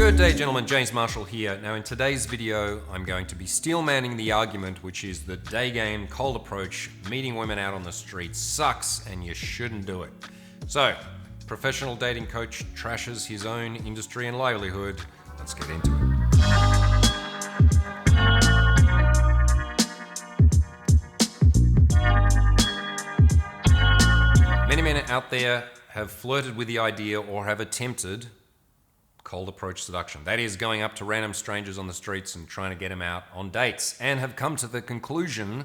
Good day, gentlemen. James Marshall here. Now, in today's video, I'm going to be steelmanning the argument, which is that day game, cold approach, meeting women out on the street sucks and you shouldn't do it. So, professional dating coach trashes his own industry and livelihood. Let's get into it. Many men out there have flirted with the idea or have attempted cold approach seduction. That is, going up to random strangers on the streets and trying to get them out on dates, and have come to the conclusion,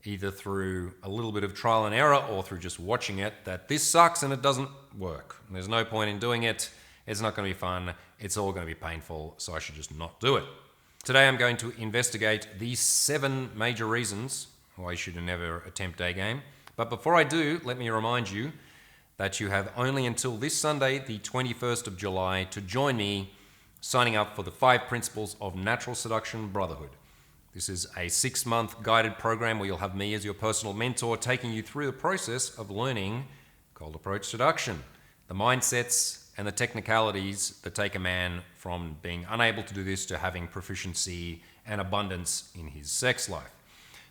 either through a little bit of trial and error or through just watching it, that this sucks and it doesn't work. There's no point in doing it. It's not going to be fun. It's all going to be painful, so I should just not do it. Today I'm going to investigate these 7 major reasons why you should never attempt day game. But before I do, let me remind you that you have only until this Sunday, the 21st of July, to join me signing up for the 5 Principles of Natural Seduction Brotherhood. This is a 6-month guided program where you'll have me as your personal mentor, taking you through the process of learning cold approach seduction, the mindsets and the technicalities that take a man from being unable to do this to having proficiency and abundance in his sex life.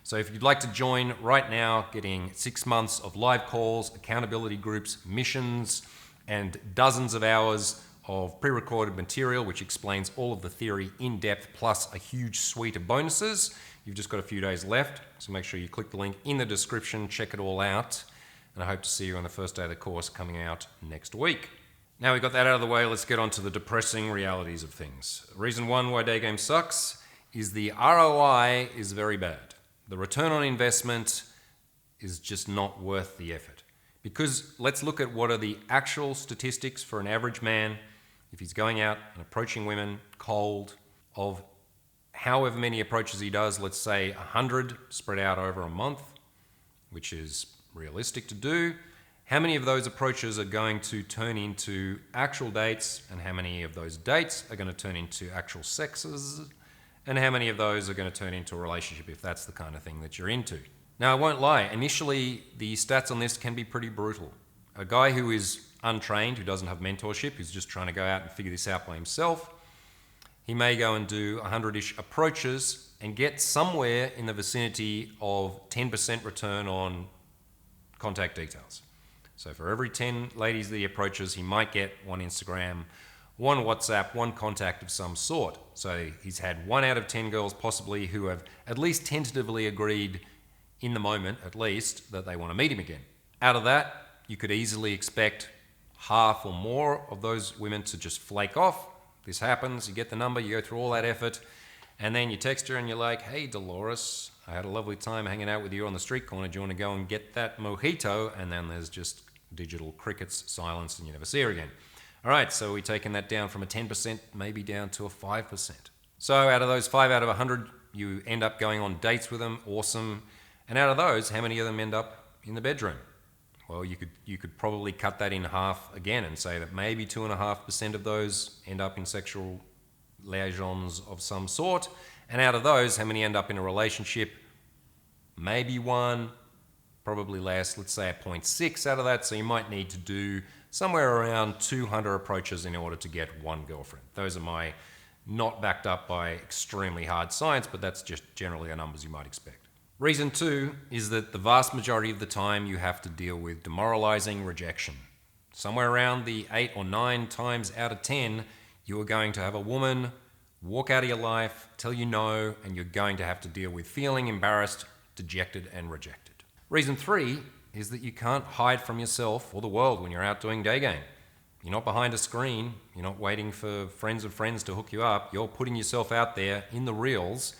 So if you'd like to join right now, getting 6 months of live calls, accountability groups, missions, and dozens of hours of pre-recorded material, which explains all of the theory in depth, plus a huge suite of bonuses. You've just got a few days left, so make sure you click the link in the description, check it all out, and I hope to see you on the first day of the course coming out next week. Now we've got that out of the way, let's get on to the depressing realities of things. Reason 1 why day game sucks is the ROI is very bad. The return on investment is just not worth the effort. Because let's look at what are the actual statistics for an average man, if he's going out and approaching women cold, of however many approaches he does, let's say 100 spread out over a month, which is realistic to do. How many of those approaches are going to turn into actual dates, and how many of those dates are going to turn into actual sexes? And how many of those are going to turn into a relationship if that's the kind of thing that you're into? Now, I won't lie, initially the stats on this can be pretty brutal. A guy who is untrained, who doesn't have mentorship, who's just trying to go out and figure this out by himself, he may go and do 100-ish approaches and get somewhere in the vicinity of 10% return on contact details. So for every 10 ladies that he approaches, he might get 1 Instagram, 1 WhatsApp, 1 contact of some sort. So he's had 1 out of 10 girls possibly who have at least tentatively agreed in the moment, at least, that they want to meet him again. Out of that, you could easily expect half or more of those women to just flake off. This happens, you get the number, you go through all that effort, and then you text her and you're like, hey Dolores, I had a lovely time hanging out with you on the street corner. Do you want to go and get that mojito? And then there's just digital crickets, silence, and you never see her again. All right, so we're taking that down from a 10% maybe down to a 5%. So out of those 5 out of 100, you end up going on dates with them, awesome. And out of those, how many of them end up in the bedroom? Well, you could probably cut that in half again and say that maybe 2.5% of those end up in sexual liaisons of some sort. And out of those, how many end up in a relationship? Maybe 1, probably less, let's say a 0.6 out of that. So you might need to do somewhere around 200 approaches in order to get 1 girlfriend. Those are my not backed up by extremely hard science, but that's just generally the numbers you might expect. Reason 2 is that the vast majority of the time you have to deal with demoralizing rejection. Somewhere around the 8 or 9 times out of 10, you are going to have a woman walk out of your life, tell you no, and you're going to have to deal with feeling embarrassed, dejected, and rejected. Reason 3 is that you can't hide from yourself or the world when you're out doing day game. You're not behind a screen, you're not waiting for friends of friends to hook you up, you're putting yourself out there in the reels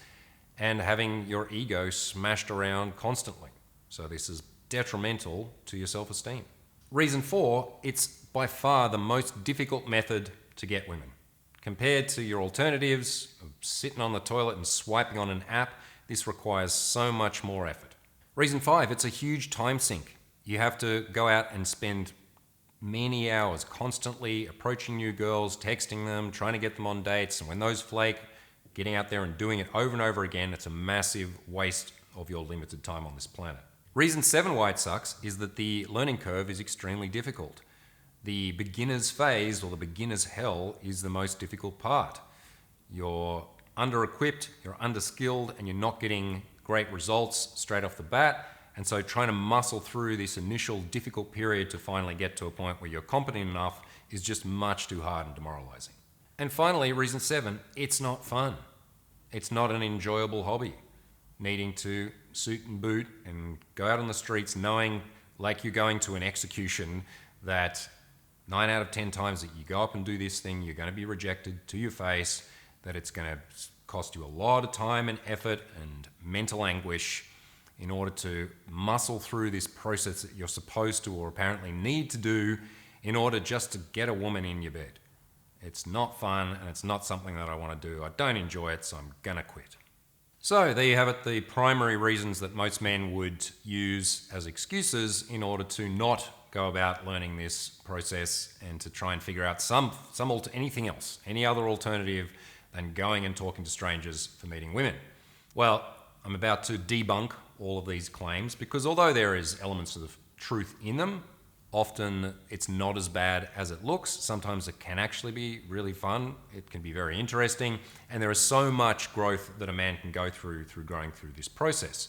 and having your ego smashed around constantly. So this is detrimental to your self-esteem. Reason 4, it's by far the most difficult method to get women. Compared to your alternatives of sitting on the toilet and swiping on an app, this requires so much more effort. Reason 5, it's a huge time sink. You have to go out and spend many hours constantly approaching new girls, texting them, trying to get them on dates, and when those flake, getting out there and doing it over and over again, it's a massive waste of your limited time on this planet. Reason 7 why it sucks is that the learning curve is extremely difficult. The beginner's phase or the beginner's hell is the most difficult part. You're under-equipped, you're under-skilled, and you're not getting great results straight off the bat. And so trying to muscle through this initial difficult period to finally get to a point where you're competent enough is just much too hard and demoralizing. And finally, reason 7, it's not fun. It's not an enjoyable hobby. Needing to suit and boot and go out on the streets knowing, like you're going to an execution, that 9 out of 10 times that you go up and do this thing, you're going to be rejected to your face, that it's going to cost you a lot of time and effort and mental anguish in order to muscle through this process that you're supposed to or apparently need to do in order just to get a woman in your bed. It's not fun and it's not something that I want to do. I don't enjoy it, so I'm going to quit. So there you have it, the primary reasons that most men would use as excuses in order to not go about learning this process and to try and figure out anything else, any other alternative than going and talking to strangers for meeting women. Well, I'm about to debunk all of these claims because although there is elements of truth in them, often it's not as bad as it looks. Sometimes it can actually be really fun. It can be very interesting. And there is so much growth that a man can go through going through this process.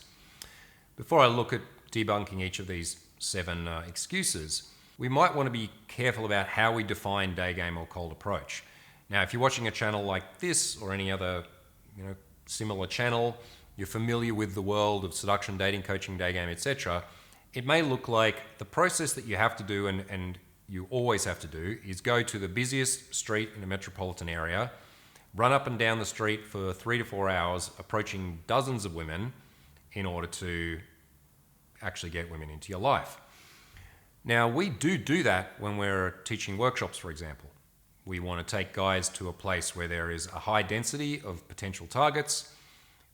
Before I look at debunking each of these 7 excuses, we might want to be careful about how we define day game or cold approach. Now, if you're watching a channel like this or any other similar channel, you're familiar with the world of seduction, dating, coaching, day game, etc., it may look like the process that you have to do and you always have to do is go to the busiest street in a metropolitan area, run up and down the street for 3 to 4 hours, approaching dozens of women in order to actually get women into your life. Now, we do that when we're teaching workshops, for example. We want to take guys to a place where there is a high density of potential targets.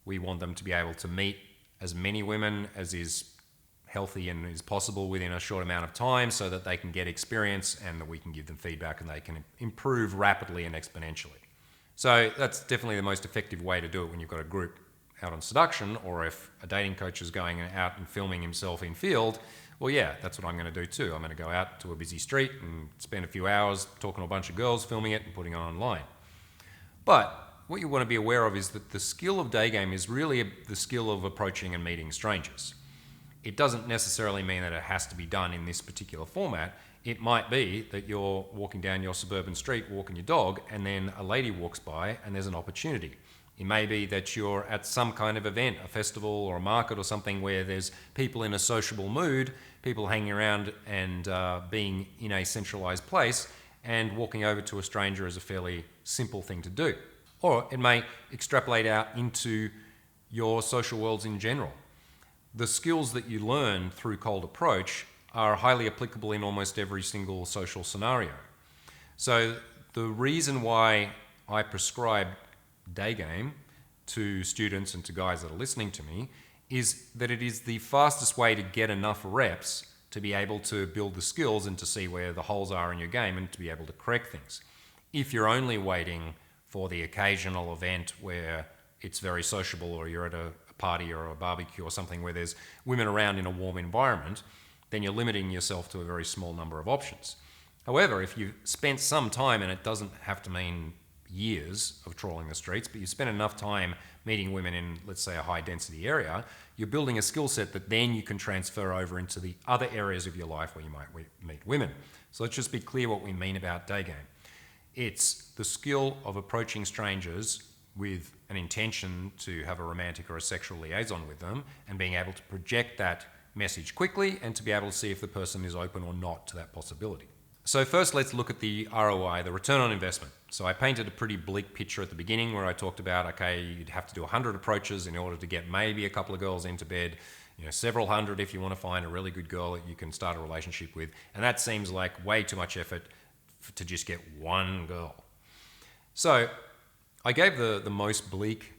We want them to be able to meet as many women as is healthy and is possible within a short amount of time so that they can get experience and that we can give them feedback and they can improve rapidly and exponentially. So that's definitely the most effective way to do it when you've got a group out on seduction, or if a dating coach is going out and filming himself in field, well, yeah, that's what I'm going to do too. I'm going to go out to a busy street and spend a few hours talking to a bunch of girls, filming it and putting it online. But what you want to be aware of is that the skill of day game is really the skill of approaching and meeting strangers. It doesn't necessarily mean that it has to be done in this particular format. It might be that you're walking down your suburban street, walking your dog, and then a lady walks by and there's an opportunity. It may be that you're at some kind of event, a festival or a market or something where there's people in a sociable mood, people hanging around and being in a centralized place, and walking over to a stranger is a fairly simple thing to do. Or it may extrapolate out into your social worlds in general. The skills that you learn through cold approach are highly applicable in almost every single social scenario. So the reason why I prescribe day game to students and to guys that are listening to me is that it is the fastest way to get enough reps to be able to build the skills and to see where the holes are in your game and to be able to correct things. If you're only waiting for the occasional event where it's very sociable, or you're at a party or a barbecue or something where there's women around in a warm environment, then you're limiting yourself to a very small number of options. However, if you've spent some time, and it doesn't have to mean years of trawling the streets, but you spend enough time meeting women in, let's say, a high density area, you're building a skill set that then you can transfer over into the other areas of your life where you might meet women. So let's just be clear what we mean about day game. It's the skill of approaching strangers with an intention to have a romantic or a sexual liaison with them, and being able to project that message quickly and to be able to see if the person is open or not to that possibility. So first, let's look at the ROI, the return on investment. So I painted a pretty bleak picture at the beginning where I talked about, okay, you'd have to do 100 approaches in order to get maybe a couple of girls into bed, several hundred if you want to find a really good girl that you can start a relationship with. And that seems like way too much effort to just get one girl. So I gave the most bleak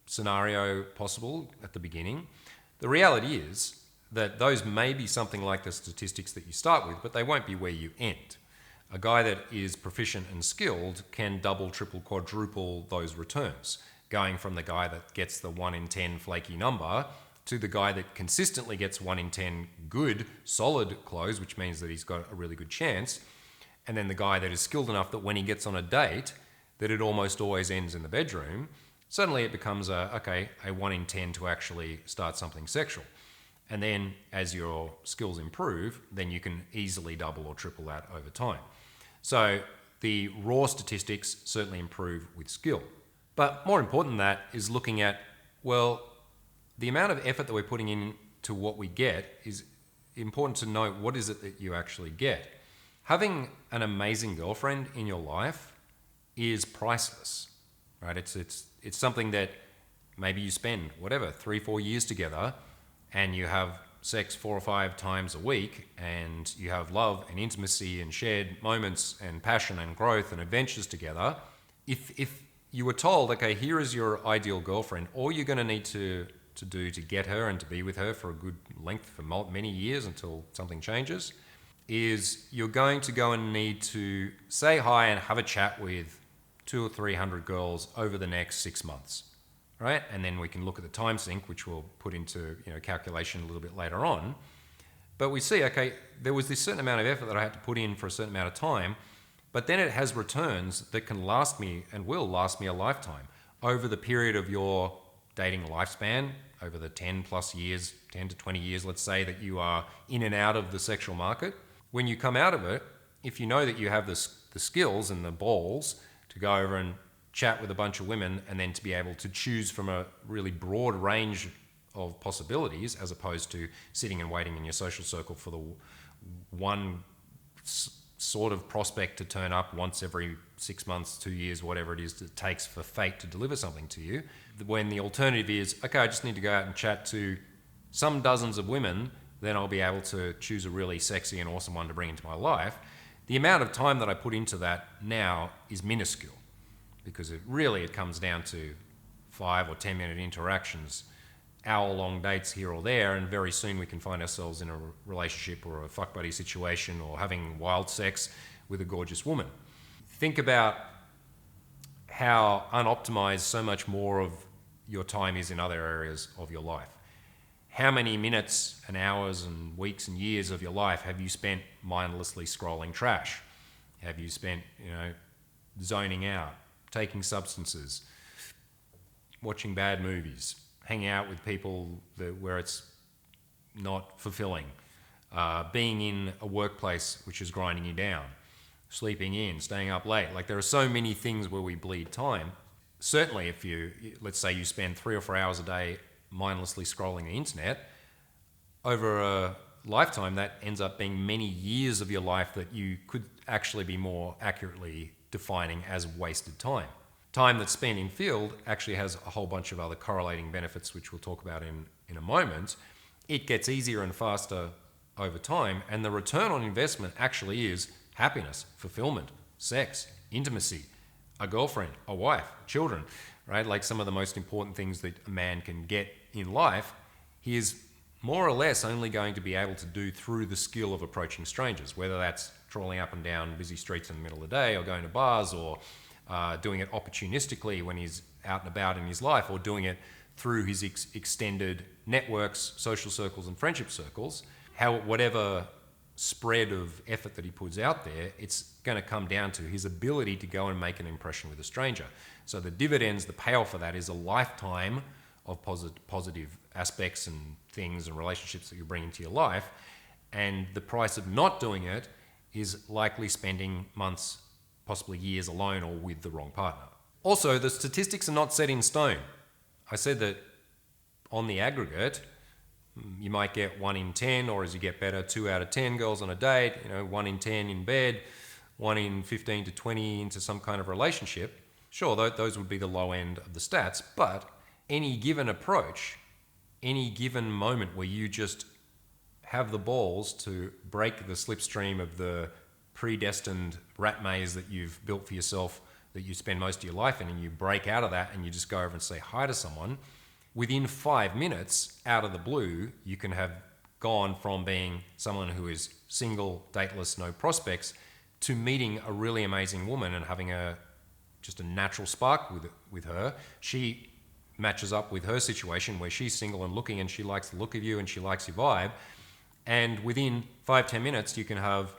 scenario possible at the beginning. The reality is that those may be something like the statistics that you start with, but they won't be where you end. A guy that is proficient and skilled can double, triple, quadruple those returns, going from the guy that gets the 1 in 10 flaky number to the guy that consistently gets 1 in 10 good, solid close, which means that he's got a really good chance, and then the guy that is skilled enough that when he gets on a date, that it almost always ends in the bedroom, suddenly it becomes a 1 in 10 to actually start something sexual. And then as your skills improve, then you can easily double or triple that over time. So the raw statistics certainly improve with skill. But more important than that is looking at, well, the amount of effort that we're putting into what we get is important to know what is it that you actually get. Having an amazing girlfriend in your life is priceless, right? It's something that maybe you spend, 3-4 years together, and you have sex 4 or 5 times a week, and you have love and intimacy and shared moments and passion and growth and adventures together. If you were told, okay, here is your ideal girlfriend, all you're going to need to do to get her and to be with her for a good length for many years until something changes, is you're going to go and need to say hi and have a chat with 200 or 300 girls over the next 6 months. Right? And then we can look at the time sink, which we'll put into calculation a little bit later on. But we see, okay, there was this certain amount of effort that I had to put in for a certain amount of time, but then it has returns that can last me and will last me a lifetime over the period of your dating lifespan, over the 10 plus years, 10 to 20 years, let's say, that you are in and out of the sexual market. When you come out of it, if you know that you have the skills and the balls to go over and chat with a bunch of women and then to be able to choose from a really broad range of possibilities, as opposed to sitting and waiting in your social circle for the one sort of prospect to turn up once every 6 months, 2 years, whatever it is it takes for fate to deliver something to you. When the alternative is, okay, I just need to go out and chat to some dozens of women, then I'll be able to choose a really sexy and awesome one to bring into my life. The amount of time that I put into that now is minuscule, because it comes down to 5 or 10 minute interactions, hour-long dates here or there, and very soon we can find ourselves in a relationship or a fuck buddy situation or having wild sex with a gorgeous woman. Think about how unoptimized so much more of your time is in other areas of your life. How many minutes and hours and weeks and years of your life have you spent mindlessly scrolling trash? Have you spent, zoning out, taking substances, watching bad movies, hanging out with people where it's not fulfilling, being in a workplace which is grinding you down, sleeping in, staying up late? Like, there are so many things where we bleed time. Certainly if let's say you spend 3 or 4 hours a day mindlessly scrolling the internet, over a lifetime that ends up being many years of your life that you could actually be more accurately defining as wasted time. Time that's spent in field actually has a whole bunch of other correlating benefits, which we'll talk about in a moment. It gets easier and faster over time, and the return on investment actually is happiness, fulfillment, sex, intimacy, a girlfriend, a wife, children, right? Like some of the most important things that a man can get in life, he is more or less only going to be able to do through the skill of approaching strangers, whether that's trawling up and down busy streets in the middle of the day, or going to bars, or doing it opportunistically when he's out and about in his life, or doing it through his extended networks, social circles and friendship circles. Whatever spread of effort that he puts out there, it's going to come down to his ability to go and make an impression with a stranger. So the dividends, the payoff for that is a lifetime of positive aspects and things and relationships that you bring into your life. And the price of not doing it is likely spending months, possibly years alone or with the wrong partner. Also, the statistics are not set in stone. I said that on the aggregate, you might get 1 in 10, or as you get better, 2 out of 10 girls on a date, 1 in 10 in bed, 1 in 15 to 20 into some kind of relationship. Sure, those would be the low end of the stats, but any given approach, any given moment where you just have the balls to break the slipstream of the predestined rat maze that you've built for yourself, that you spend most of your life in, and you break out of that and you just go over and say hi to someone, within 5 minutes, out of the blue, you can have gone from being someone who is single, dateless, no prospects, to meeting a really amazing woman and having just a natural spark with her. She matches up with her situation where she's single and looking, and she likes the look of you and she likes your vibe. And within 5-10 minutes, you can have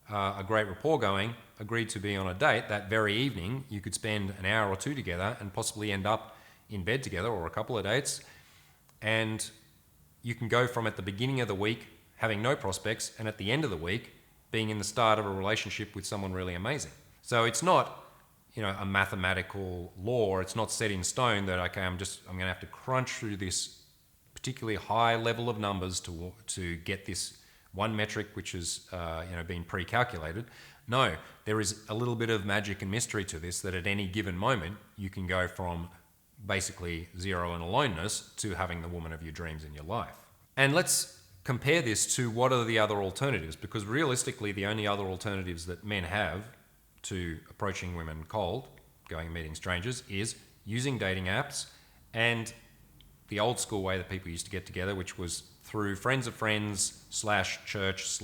a great rapport going, agreed to be on a date, that very evening you could spend an hour or two together and possibly end up in bed together, or a couple of dates. And you can go from at the beginning of the week having no prospects, and at the end of the week being in the start of a relationship with someone really amazing. So it's not, a mathematical law. It's not set in stone that, okay, I'm going to have to crunch through this particularly high level of numbers to get this one metric which has been pre-calculated. No, there is a little bit of magic and mystery to this, that at any given moment you can go from basically zero and aloneness to having the woman of your dreams in your life. And let's compare this to what are the other alternatives, because realistically the only other alternatives that men have to approaching women cold, going and meeting strangers, is using dating apps and the old school way that people used to get together, which was through friends of friends / church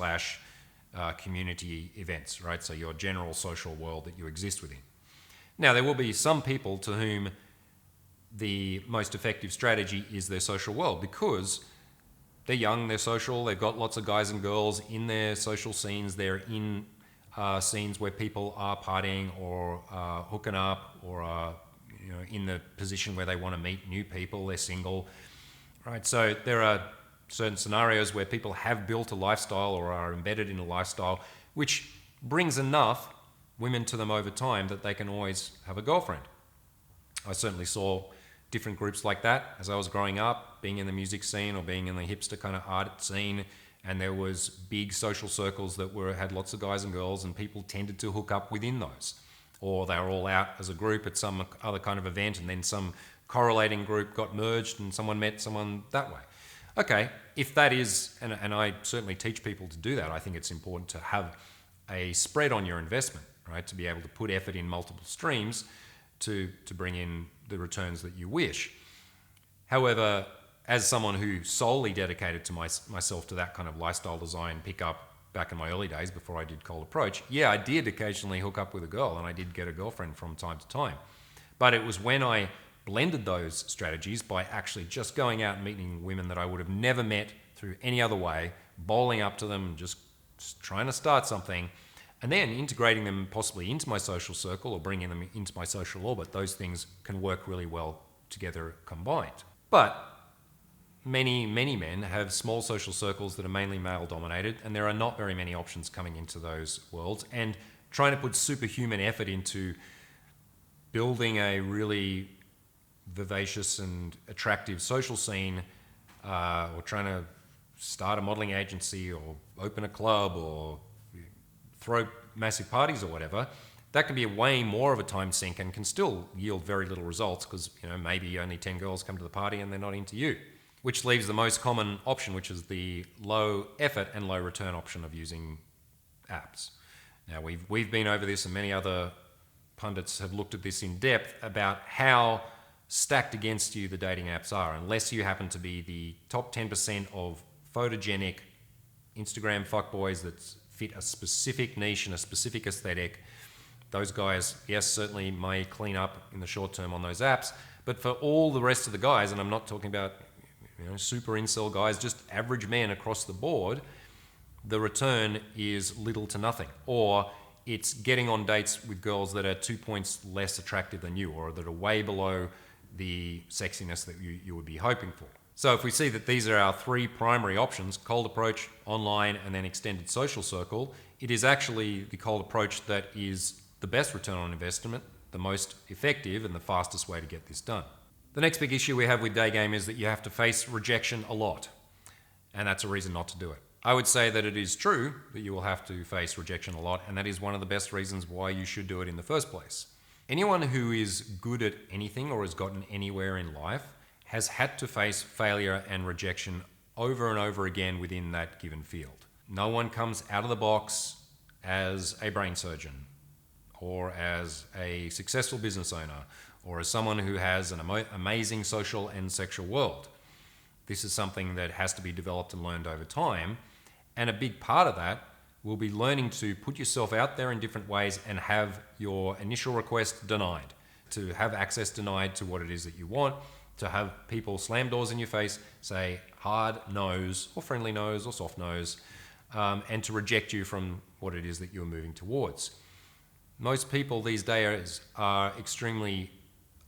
/ community events, right? So your general social world that you exist within. Now, there will be some people to whom the most effective strategy is their social world, because they're young, they're social, they've got lots of guys and girls in their social scenes, they're in scenes where people are partying or hooking up, or in the position where they want to meet new people, they're single, right? So there are certain scenarios where people have built a lifestyle or are embedded in a lifestyle which brings enough women to them over time that they can always have a girlfriend. I certainly saw different groups like that as I was growing up, being in the music scene or being in the hipster kind of art scene, and there was big social circles that had lots of guys and girls, and people tended to hook up within those. Or they were all out as a group at some other kind of event, and then some correlating group got merged and someone met someone that way. Okay, if that is, and I certainly teach people to do that, I think it's important to have a spread on your investment, right? To be able to put effort in multiple streams to bring in the returns that you wish. However, as someone who solely dedicated to myself to that kind of lifestyle design pickup back in my early days before I did cold approach, yeah, I did occasionally hook up with a girl, and I did get a girlfriend from time to time. But it was when I blended those strategies by actually just going out and meeting women that I would have never met through any other way, bowling up to them, just trying to start something, and then integrating them possibly into my social circle or bringing them into my social orbit. Those things can work really well together combined. But many men have small social circles that are mainly male dominated, and there are not very many options coming into those worlds, and trying to put superhuman effort into building a really vivacious and attractive social scene, or trying to start a modeling agency or open a club or throw massive parties or whatever, that can be way more of a time sink and can still yield very little results, because maybe only 10 girls come to the party and they're not into you. Which leaves the most common option, which is the low effort and low return option of using apps. Now, we've been over this, and many other pundits have looked at this in depth about how stacked against you the dating apps are. Unless you happen to be the top 10% of photogenic Instagram fuckboys that fit a specific niche and a specific aesthetic, those guys, yes, certainly may clean up in the short term on those apps. But for all the rest of the guys, and I'm not talking about super incel guys, just average men across the board, the return is little to nothing. Or it's getting on dates with girls that are 2 points less attractive than you, or that are way below the sexiness that you would be hoping for. So if we see that these are our three primary options, cold approach, online, and then extended social circle, it is actually the cold approach that is the best return on investment, the most effective, and the fastest way to get this done. The next big issue we have with day game is that you have to face rejection a lot, and that's a reason not to do it. I would say that it is true that you will have to face rejection a lot, and that is one of the best reasons why you should do it in the first place. Anyone who is good at anything or has gotten anywhere in life has had to face failure and rejection over and over again within that given field. No one comes out of the box as a brain surgeon, or as a successful business owner, or as someone who has an amazing social and sexual world. This is something that has to be developed and learned over time, and a big part of that will be learning to put yourself out there in different ways and have your initial request denied, to have access denied to what it is that you want, to have people slam doors in your face, say hard no's or friendly no's or soft no's, and to reject you from what it is that you're moving towards. Most people these days are extremely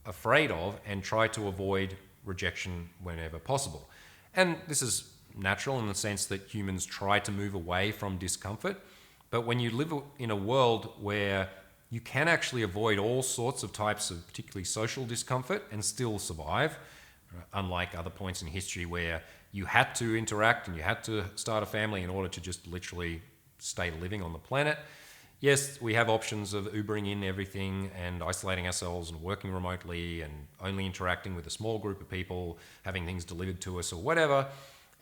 afraid of and try to avoid rejection whenever possible. And this is natural in the sense that humans try to move away from discomfort. But when you live in a world where you can actually avoid all sorts of types of particularly social discomfort and still survive, unlike other points in history where you had to interact and you had to start a family in order to just literally stay living on the planet. Yes, we have options of Ubering in everything and isolating ourselves and working remotely and only interacting with a small group of people, having things delivered to us or whatever,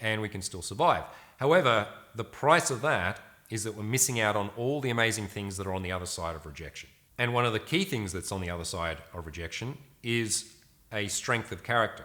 and we can still survive. However, the price of that is that we're missing out on all the amazing things that are on the other side of rejection. And one of the key things that's on the other side of rejection is a strength of character,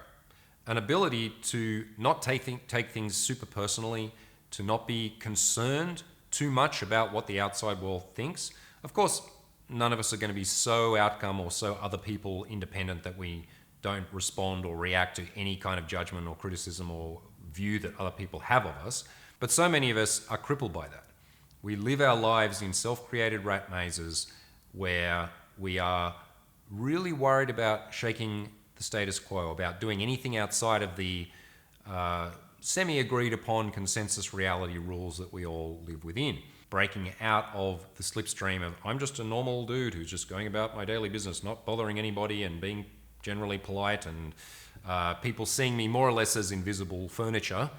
an ability to not take things super personally, to not be concerned too much about what the outside world thinks. Of course, none of us are going to be so outcome or so other people independent that we don't respond or react to any kind of judgment or criticism or view that other people have of us. But so many of us are crippled by that. We live our lives in self-created rat mazes where we are really worried about shaking the status quo, about doing anything outside of the semi-agreed upon consensus reality rules that we all live within. Breaking out of the slipstream of, I'm just a normal dude who's just going about my daily business, not bothering anybody and being generally polite, and people seeing me more or less as invisible furniture,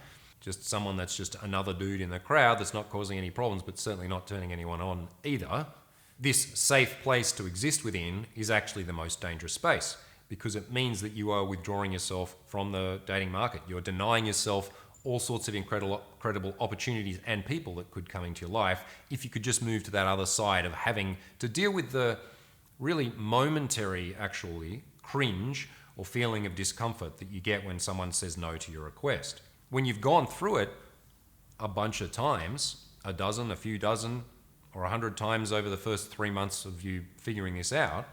just someone that's just another dude in the crowd that's not causing any problems, but certainly not turning anyone on either. This safe place to exist within is actually the most dangerous space, because it means that you are withdrawing yourself from the dating market. You're denying yourself all sorts of incredible opportunities and people that could come into your life if you could just move to that other side of having to deal with the really momentary, actually, cringe or feeling of discomfort that you get when someone says no to your request. When you've gone through it a bunch of times, a dozen, a few dozen, or 100 times over the first 3 months of you figuring this out,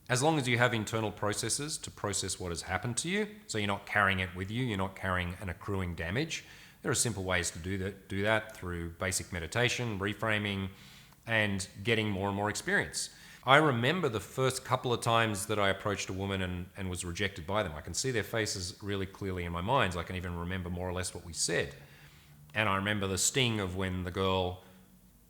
as long as you have internal processes to process what has happened to you, so you're not carrying it with you, you're not carrying an accruing damage, there are simple ways to do that through basic meditation, reframing, and getting more and more experience. I remember the first couple of times that I approached a woman and was rejected by them. I can see their faces really clearly in my mind. I can even remember more or less what we said. And I remember the sting of when the girl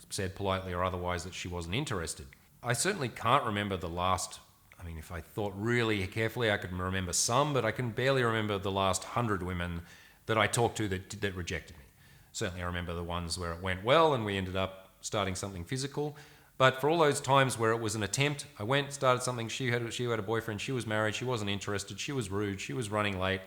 said politely or otherwise that she wasn't interested. I certainly can't remember the last, if I thought really carefully, I could remember some, but I can barely remember the last 100 women that I talked to that rejected me. Certainly I remember the ones where it went well and we ended up starting something physical. But for all those times where it was an attempt, I went, started something, she had a boyfriend, she was married, she wasn't interested, she was rude, she was running late,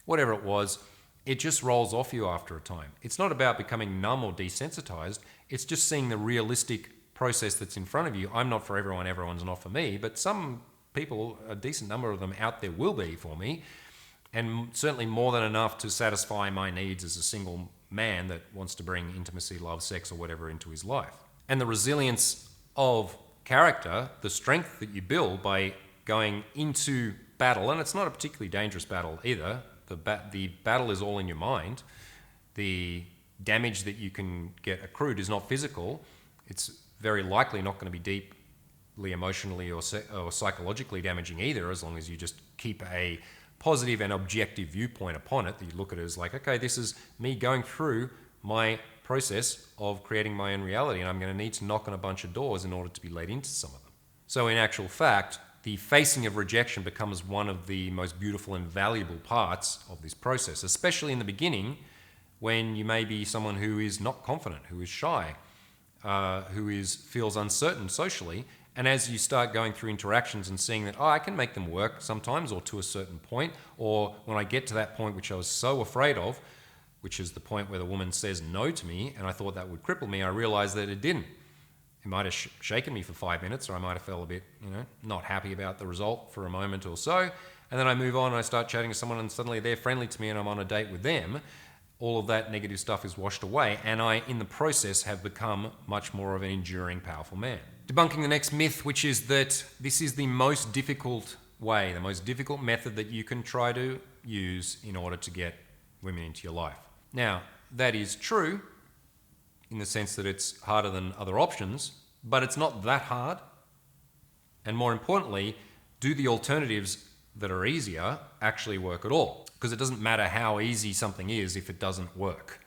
whatever it was, it just rolls off you after a time. It's not about becoming numb or desensitized, it's just seeing the realistic process that's in front of you. I'm not for everyone, everyone's not for me, but some people, a decent number of them out there will be for me, and certainly more than enough to satisfy my needs as a single man that wants to bring intimacy, love, sex, or whatever into his life. And the resilience of character, the strength that you build by going into battle, and it's not a particularly dangerous battle either. The battle is all in your mind. The damage that you can get accrued is not physical. It's very likely not going to be deeply emotionally or psychologically damaging either, as long as you just keep a positive and objective viewpoint upon it, that you look at it as like, okay, this is me going through my process of creating my own reality, and I'm going to need to knock on a bunch of doors in order to be let into some of them. So in actual fact, the facing of rejection becomes one of the most beautiful and valuable parts of this process, especially in the beginning when you may be someone who is not confident, who is shy, feels uncertain socially. And as you start going through interactions and seeing that, I can make them work sometimes or to a certain point, or when I get to that point which I was so afraid of, which is the point where the woman says no to me, and I thought that would cripple me, I realized that it didn't. It might have shaken me for 5 minutes, or I might have felt a bit, not happy about the result for a moment or so, and then I move on and I start chatting to someone and suddenly they're friendly to me and I'm on a date with them. All of that negative stuff is washed away, and I, in the process, have become much more of an enduring, powerful man. Debunking the next myth, which is that this is the most difficult way, the most difficult method that you can try to use in order to get women into your life. Now, that is true in the sense that it's harder than other options, but it's not that hard. And more importantly, do the alternatives that are easier actually work at all? Because it doesn't matter how easy something is if it doesn't work.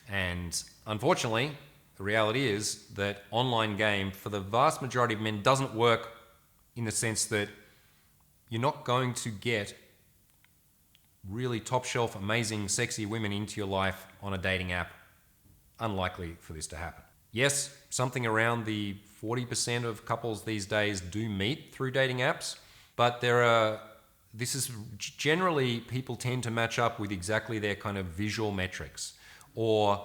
And unfortunately, the reality is that online game, for the vast majority of men, doesn't work in the sense that you're not going to get really top shelf, amazing, sexy women into your life on a dating app. Unlikely for this to happen. Yes, something around the 40% of couples these days do meet through dating apps, but this is generally, people tend to match up with exactly their kind of visual metrics. Or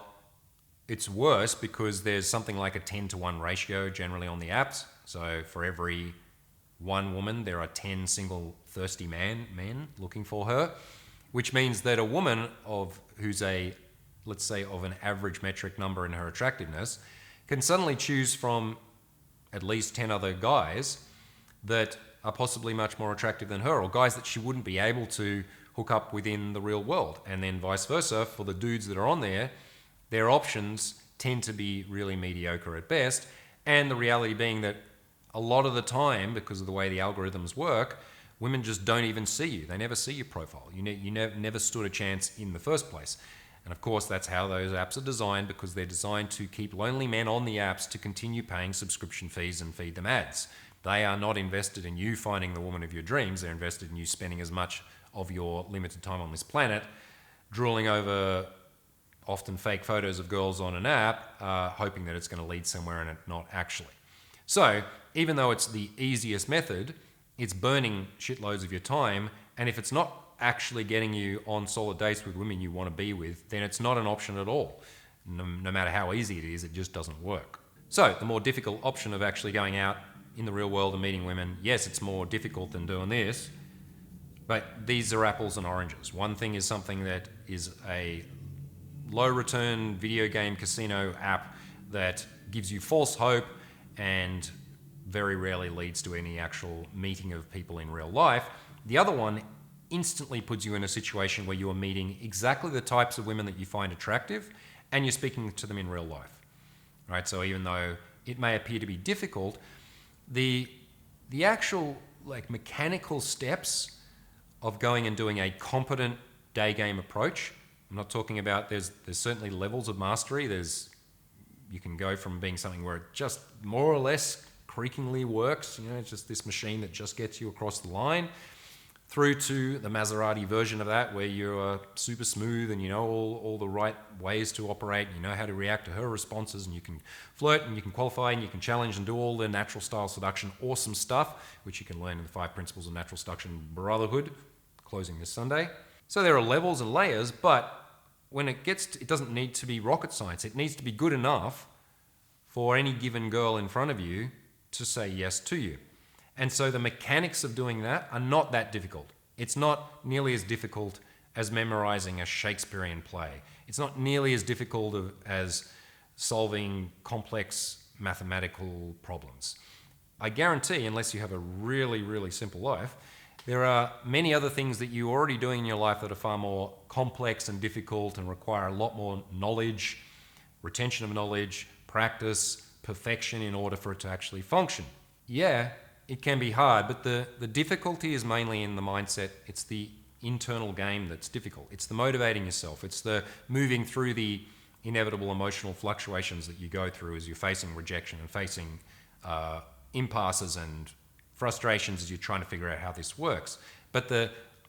it's worse because there's something like a 10-to-1 ratio generally on the apps. So for every one woman, there are 10 single thirsty men looking for her, which means that a woman who's let's say of an average metric number in her attractiveness, can suddenly choose from at least 10 other guys that are possibly much more attractive than her, or guys that she wouldn't be able to hook up within the real world. And then vice versa, for the dudes that are on there, their options tend to be really mediocre at best. And the reality being that a lot of the time, because of the way the algorithms work, women just don't even see you. They never see your profile. You never stood a chance in the first place. And of course, that's how those apps are designed, because they're designed to keep lonely men on the apps to continue paying subscription fees and feed them ads. They are not invested in you finding the woman of your dreams. They're invested in you spending as much of your limited time on this planet drooling over often fake photos of girls on an app, hoping that it's going to lead somewhere and it not actually. So even though it's the easiest method, it's burning shitloads of your time. And if it's not actually getting you on solid dates with women you want to be with, then it's not an option at all. No matter how easy it is, it just doesn't work. So the more difficult option of actually going out in the real world and meeting women, yes, it's more difficult than doing this, but these are apples and oranges. One thing is something that is a low return video game casino app that gives you false hope and very rarely leads to any actual meeting of people in real life. The other one instantly puts you in a situation where you are meeting exactly the types of women that you find attractive, and you're speaking to them in real life, right? So even though it may appear to be difficult, the actual mechanical steps of going and doing a competent day game approach, I'm not talking about, there's certainly levels of mastery. You can go from being something where it just more or less creakingly works, it's just this machine that just gets you across the line, through to the Maserati version of that, where you're super smooth and you know all the right ways to operate, you know how to react to her responses, and you can flirt and you can qualify and you can challenge and do all the natural style seduction, awesome stuff, which you can learn in the 5 Principles of Natural Seduction Brotherhood, closing this Sunday. So there are levels and layers, but when it doesn't need to be rocket science. It needs to be good enough for any given girl in front of you to say yes to you. And so the mechanics of doing that are not that difficult. It's not nearly as difficult as memorizing a Shakespearean play. It's not nearly as difficult as solving complex mathematical problems. I guarantee, unless you have a really, really simple life, there are many other things that you're already doing in your life that are far more complex and difficult and require a lot more knowledge, retention of knowledge, practice, perfection in order for it to actually function. Yeah, it can be hard, but the difficulty is mainly in the mindset. It's the internal game that's difficult. It's the motivating yourself. It's the moving through the inevitable emotional fluctuations that you go through as you're facing rejection and facing impasses and frustrations as you're trying to figure out how this works. But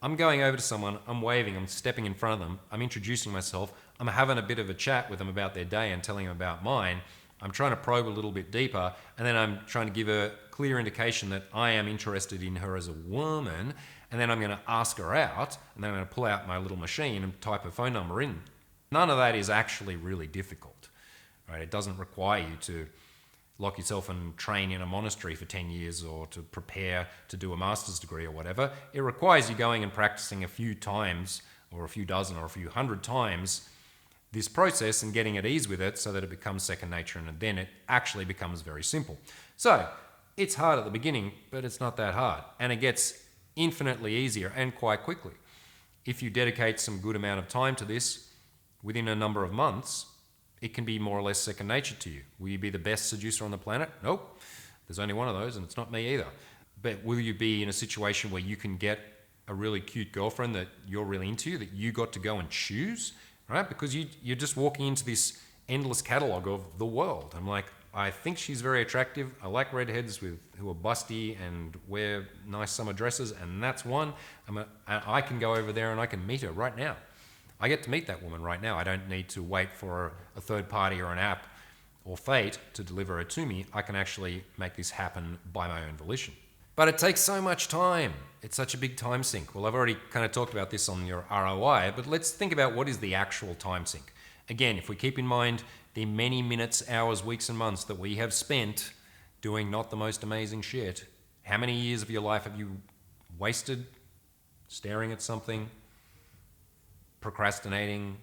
I'm going over to someone, I'm waving, I'm stepping in front of them, I'm introducing myself, I'm having a bit of a chat with them about their day and telling them about mine. I'm trying to probe a little bit deeper, and then I'm trying to give a clear indication that I am interested in her as a woman, and then I'm going to ask her out, and then I'm going to pull out my little machine and type her phone number in. None of that is actually really difficult, right? It doesn't require you to lock yourself and train in a monastery for 10 years or to prepare to do a master's degree or whatever. It requires you going and practicing a few times, or a few dozen or a few hundred times, this process and getting at ease with it so that it becomes second nature, and then it actually becomes very simple. So it's hard at the beginning, but it's not that hard. And it gets infinitely easier and quite quickly. If you dedicate some good amount of time to this, within a number of months, it can be more or less second nature to you. Will you be the best seducer on the planet? Nope. There's only one of those, and it's not me either. But will you be in a situation where you can get a really cute girlfriend that you're really into, that you got to go and choose, right? Because you're just walking into this endless catalog of the world. I'm like, I think she's very attractive. I like redheads who are busty and wear nice summer dresses, and that's one. I can go over there and I can meet her right now. I get to meet that woman right now. I don't need to wait for a third party or an app or fate to deliver her to me. I can actually make this happen by my own volition. But it takes so much time. It's such a big time sink. Well, I've already kind of talked about this on your ROI, but let's think about what is the actual time sink. Again, if we keep in mind the many minutes, hours, weeks, and months that we have spent doing not the most amazing shit, how many years of your life have you wasted staring at something, procrastinating,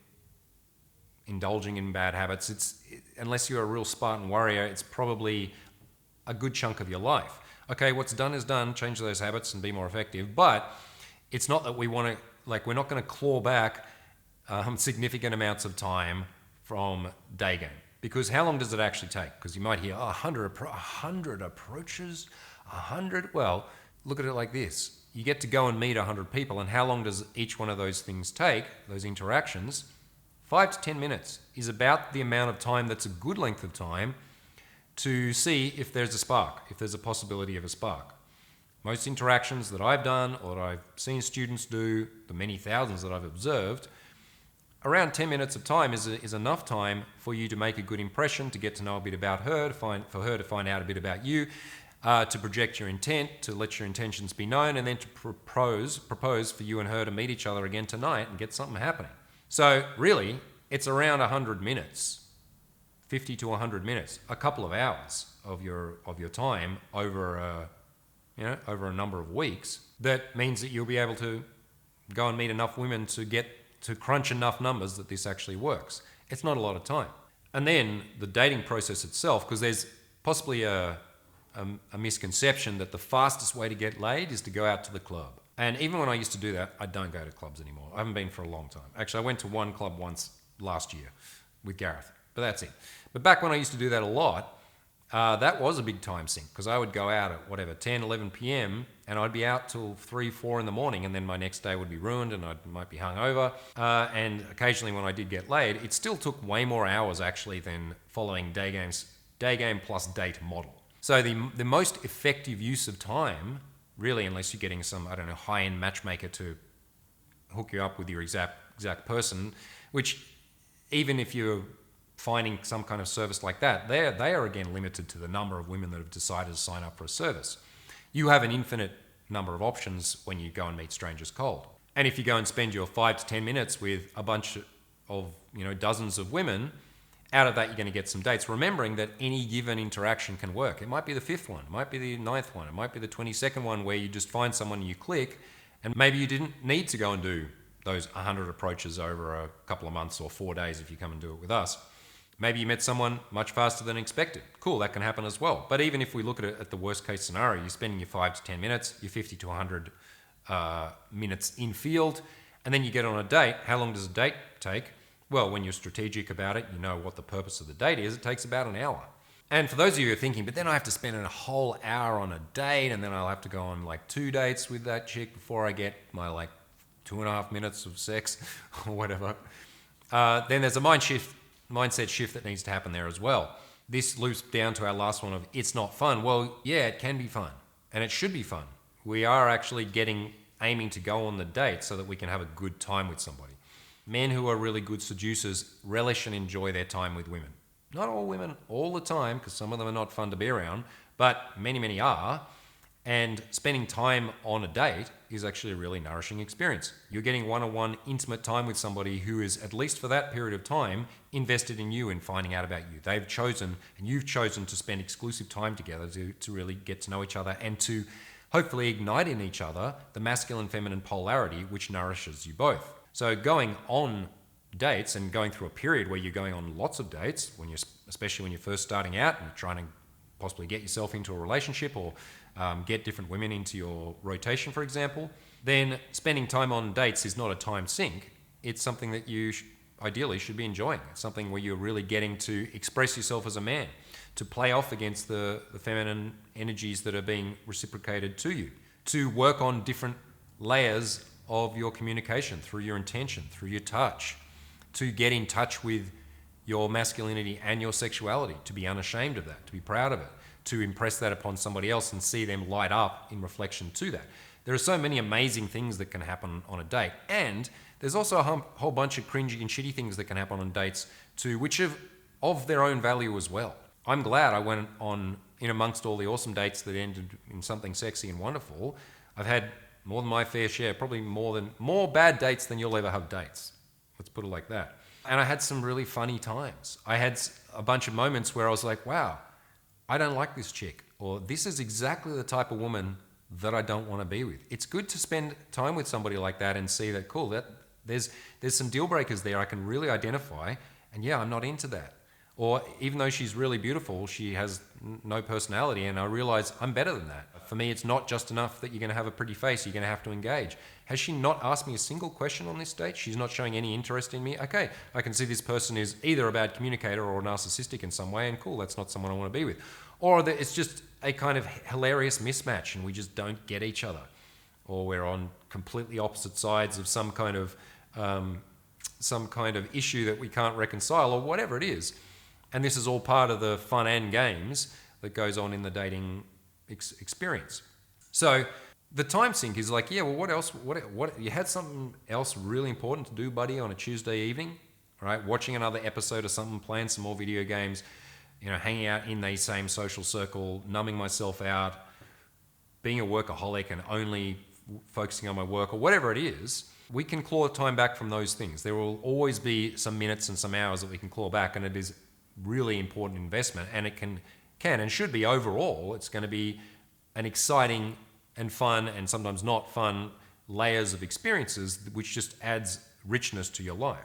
indulging in bad habits? Unless you're a real Spartan warrior, it's probably a good chunk of your life. Okay, what's done is done, change those habits and be more effective, but it's not that we want to, we're not going to claw back significant amounts of time from day game. Because how long does it actually take? Because you might hear, 100 approaches, 100? Well, look at it like this. You get to go and meet 100 people, and how long does each one of those things take, those interactions? 5 to 10 minutes is about the amount of time that's a good length of time to see if there's a spark, if there's a possibility of a spark. Most interactions that I've done or that I've seen students do, the many thousands that I've observed, around 10 minutes of time is enough time for you to make a good impression, to get to know a bit about her, for her to find out a bit about you, to project your intent, to let your intentions be known, and then to propose for you and her to meet each other again tonight and get something happening. So really, it's around 100 minutes. 50 to 100 minutes, a couple of hours of your time over a number of weeks. That means that you'll be able to go and meet enough women to crunch enough numbers that this actually works. It's not a lot of time. And then the dating process itself, because there's possibly a misconception that the fastest way to get laid is to go out to the club. And even when I used to do that, I don't go to clubs anymore. I haven't been for a long time. Actually, I went to one club once last year with Gareth. But that's it. But back when I used to do that a lot, that was a big time sink, because I would go out at 10, 11 p.m. and I'd be out till 3, 4 in the morning, and then my next day would be ruined and I might be hungover. And occasionally when I did get laid, it still took way more hours actually than following day game plus date model. So the most effective use of time, really, unless you're getting some, high-end matchmaker to hook you up with your exact person, which even if you're finding some kind of service like that, they are again limited to the number of women that have decided to sign up for a service. You have an infinite number of options when you go and meet strangers cold. And if you go and spend your 5 to 10 minutes with a bunch of dozens of women, out of that you're going to get some dates, remembering that any given interaction can work. It might be the 5th one, it might be the 9th one, it might be the 22nd one where you just find someone and you click, and maybe you didn't need to go and do those 100 approaches over a couple of months or 4 days if you come and do it with us. Maybe you met someone much faster than expected. Cool, that can happen as well. But even if we look at it at the worst case scenario, you're spending your 5 to 10 minutes, your 50 to 100 minutes in field, and then you get on a date. How long does a date take? Well, when you're strategic about it, you know what the purpose of the date is, it takes about an hour. And for those of you who are thinking, but then I have to spend a whole hour on a date, and then I'll have to go on 2 dates with that chick before I get my 2.5 minutes of sex or whatever. Then there's a mindset shift that needs to happen there as well. This loops down to our last one of it's not fun. Well, yeah, it can be fun, and it should be fun. We are actually aiming to go on the date so that we can have a good time with somebody. Men who are really good seducers relish and enjoy their time with women. Not all women all the time, because some of them are not fun to be around, but many, many are. And spending time on a date is actually a really nourishing experience. You're getting one-on-one intimate time with somebody who is, at least for that period of time, invested in you and finding out about you. They've chosen, and you've chosen to spend exclusive time together to really get to know each other and to hopefully ignite in each other the masculine-feminine polarity which nourishes you both. So going on dates and going through a period where you're going on lots of dates, especially when you're first starting out and trying to possibly get yourself into a relationship or get different women into your rotation, for example, then spending time on dates is not a time sink. It's something that ideally should be enjoying. It's something where you're really getting to express yourself as a man, to play off against the feminine energies that are being reciprocated to you, to work on different layers of your communication through your intention, through your touch, to get in touch with your masculinity and your sexuality, to be unashamed of that, to be proud of it, to impress that upon somebody else and see them light up in reflection to that. There are so many amazing things that can happen on a date, and there's also a whole bunch of cringy and shitty things that can happen on dates too, which are of their own value as well. I'm glad I went on, in amongst all the awesome dates that ended in something sexy and wonderful, I've had more than my fair share, probably more bad dates than you'll ever have dates. Let's put it like that. And I had some really funny times. I had a bunch of moments where I was like, wow, I don't like this chick, or this is exactly the type of woman that I don't want to be with. It's good to spend time with somebody like that and see that, cool, that there's some deal breakers there I can really identify, and yeah, I'm not into that. Or even though she's really beautiful, she has no personality, and I realize I'm better than that. For me, it's not just enough that you're going to have a pretty face, you're going to have to engage. Has she not asked me a single question on this date? She's not showing any interest in me? Okay, I can see this person is either a bad communicator or narcissistic in some way, and cool, that's not someone I want to be with. Or that it's just a kind of hilarious mismatch and we just don't get each other. Or we're on completely opposite sides of some kind of issue that we can't reconcile, or whatever it is. And this is all part of the fun and games that goes on in the dating experience. So the time sink is like, yeah, well, what else? What you had something else really important to do, buddy, on a Tuesday evening, right? Watching another episode of something, playing some more video games, hanging out in the same social circle, numbing myself out, being a workaholic and only focusing on my work, or whatever it is. We can claw time back from those things. There will always be some minutes and some hours that we can claw back, and it is really important investment, and it can and should be overall. It's going to be an exciting and fun, and sometimes not fun, layers of experiences, which just adds richness to your life.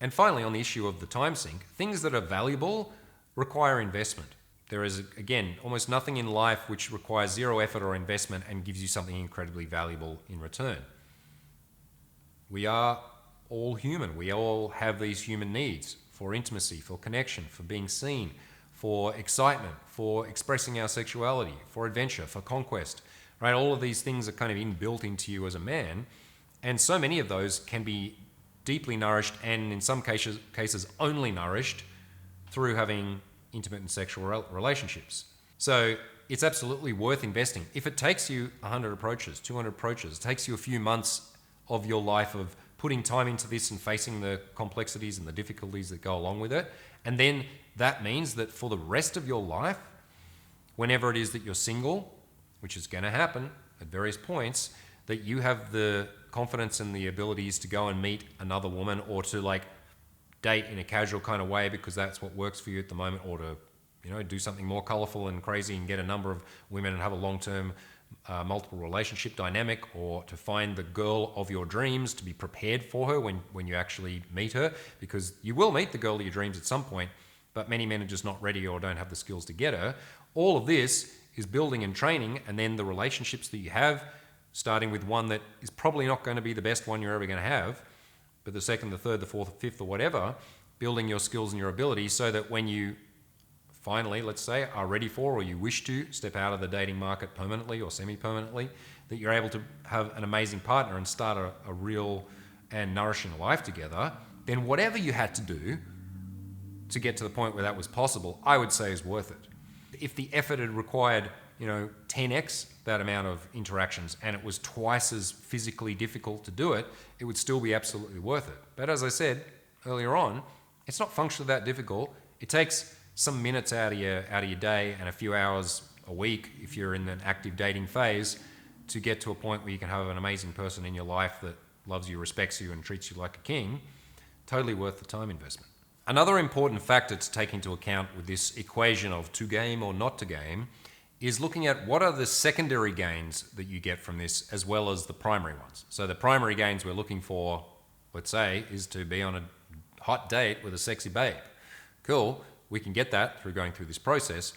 And finally, on the issue of the time sink, things that are valuable require investment. There is, again, almost nothing in life which requires zero effort or investment and gives you something incredibly valuable in return. We are all human. We all have these human needs for intimacy, for connection, for being seen, for excitement, for expressing our sexuality, for adventure, for conquest, right? All of these things are kind of inbuilt into you as a man, and so many of those can be deeply nourished, and in some cases only nourished through having intimate and sexual relationships. So it's absolutely worth investing. If it takes you 100 approaches, 200 approaches, it takes you a few months of your life of putting time into this and facing the complexities and the difficulties that go along with it. And then that means that for the rest of your life, whenever it is that you're single, which is going to happen at various points, that you have the confidence and the abilities to go and meet another woman, or to date in a casual kind of way because that's what works for you at the moment, or to do something more colorful and crazy and get a number of women and have a long-term multiple relationship dynamic, or to find the girl of your dreams, to be prepared for her when you actually meet her, because you will meet the girl of your dreams at some point, but many men are just not ready or don't have the skills to get her. All of this is building and training, and then the relationships that you have, starting with one that is probably not going to be the best one you're ever going to have, but the second, the third, the fourth, the fifth, or whatever, building your skills and your abilities so that when you finally, let's say, are ready for, or you wish to step out of the dating market permanently or semi-permanently, that you're able to have an amazing partner and start a real and nourishing life together, then whatever you had to do to get to the point where that was possible, I would say is worth it. If the effort had required, 10x that amount of interactions, and it was twice as physically difficult to do it, it would still be absolutely worth it. But as I said earlier on, it's not functionally that difficult. It takes some minutes out of your day and a few hours a week, if you're in an active dating phase, to get to a point where you can have an amazing person in your life that loves you, respects you, and treats you like a king. Totally worth the time investment. Another important factor to take into account with this equation of to game or not to game is looking at what are the secondary gains that you get from this, as well as the primary ones. So the primary gains we're looking for, let's say, is to be on a hot date with a sexy babe. Cool. We can get that through going through this process,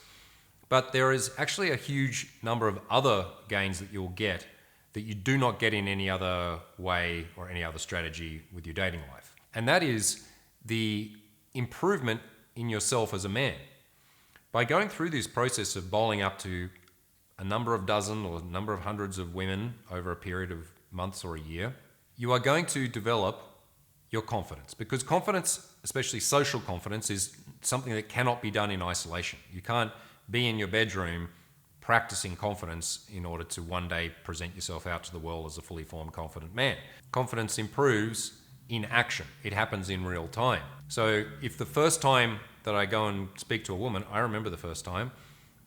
but there is actually a huge number of other gains that you'll get that you do not get in any other way or any other strategy with your dating life. And that is the improvement in yourself as a man. By going through this process of bowling up to a number of dozen or a number of hundreds of women over a period of months or a year, you are going to develop your confidence, because confidence, especially social confidence, is something that cannot be done in isolation. You can't be in your bedroom practicing confidence in order to one day present yourself out to the world as a fully formed, confident man. Confidence improves in action. It happens in real time. So if the first time that I go and speak to a woman, I remember the first time,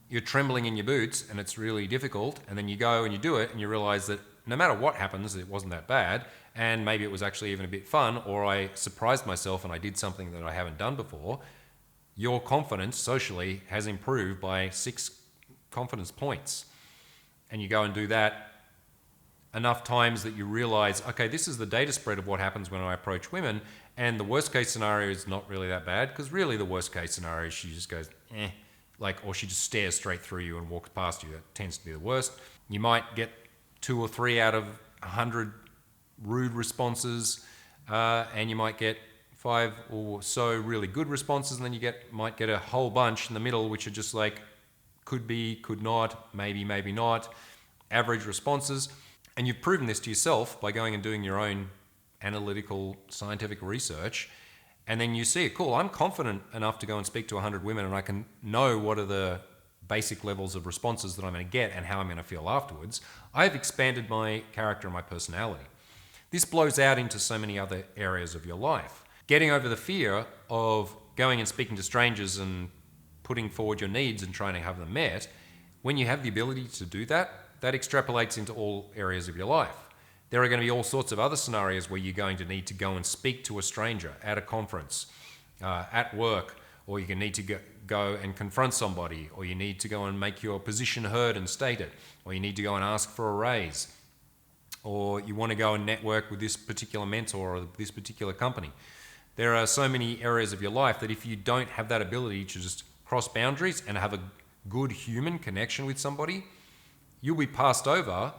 you're trembling in your boots and it's really difficult, and then you go and you do it and you realize that no matter what happens, it wasn't that bad, and maybe it was actually even a bit fun, or I surprised myself and I did something that I haven't done before. Your confidence socially has improved by 6 confidence points. And you go and do that enough times that you realize, okay, this is the data spread of what happens when I approach women, and the worst case scenario is not really that bad, because really the worst case scenario is she just goes, or she just stares straight through you and walks past you. That tends to be the worst. You might get 2 or 3 out of 100 rude responses, and you might get 5 or so really good responses, and then you might get a whole bunch in the middle which are just like could be, could not, maybe, maybe not, average responses. And you've proven this to yourself by going and doing your own analytical scientific research, and then you see, cool, I'm confident enough to go and speak to 100 women, and I can know what are the basic levels of responses that I'm going to get and how I'm going to feel afterwards. I've expanded my character and my personality. This blows out into so many other areas of your life. Getting over the fear of going and speaking to strangers and putting forward your needs and trying to have them met, when you have the ability to do that, that extrapolates into all areas of your life. There are going to be all sorts of other scenarios where you're going to need to go and speak to a stranger at a conference, at work, or you can need to go and confront somebody, or you need to go and make your position heard and state it, or you need to go and ask for a raise, or you want to go and network with this particular mentor or this particular company. There are so many areas of your life that if you don't have that ability to just cross boundaries and have a good human connection with somebody, you'll be passed over,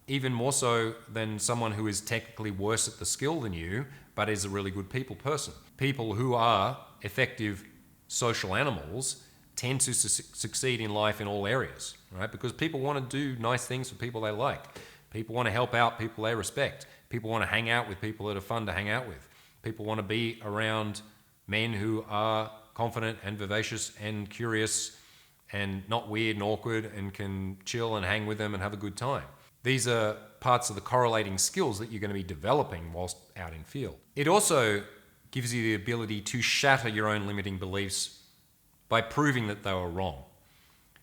even more so than someone who is technically worse at the skill than you, but is a really good people person. People who are effective social animals tend to succeed in life in all areas, right? Because people want to do nice things for people they like. People want to help out people they respect. People want to hang out with people that are fun to hang out with. People want to be around men who are confident and vivacious and curious and not weird and awkward and can chill and hang with them and have a good time. These are parts of the correlating skills that you're going to be developing whilst out in field. It also gives you the ability to shatter your own limiting beliefs by proving that they were wrong.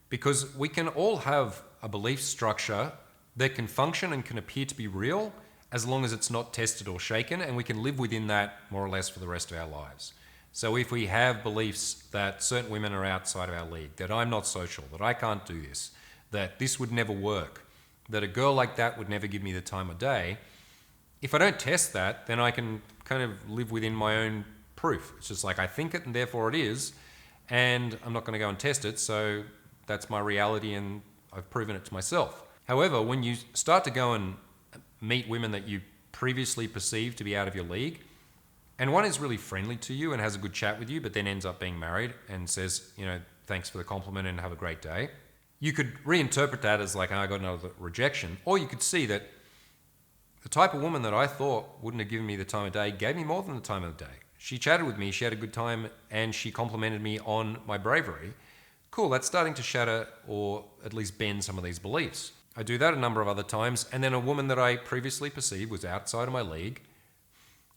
Because we can all have a belief structure that can function and can appear to be real as long as it's not tested or shaken, and we can live within that more or less for the rest of our lives. So if we have beliefs that certain women are outside of our league, that I'm not social, that I can't do this, that this would never work, that a girl like that would never give me the time of day, if I don't test that, then I can kind of live within my own proof. It's just like I think it and therefore it is, and I'm not going to go and test it, so that's my reality and I've proven it to myself. However, when you start to go and meet women that you previously perceived to be out of your league, and one is really friendly to you and has a good chat with you, but then ends up being married and says, thanks for the compliment and have a great day, you could reinterpret that as like, I got another rejection. Or you could see that the type of woman that I thought wouldn't have given me the time of day gave me more than the time of the day. She chatted with me, she had a good time, and she complimented me on my bravery. Cool, that's starting to shatter or at least bend some of these beliefs. I do that a number of other times, and then a woman that I previously perceived was outside of my league.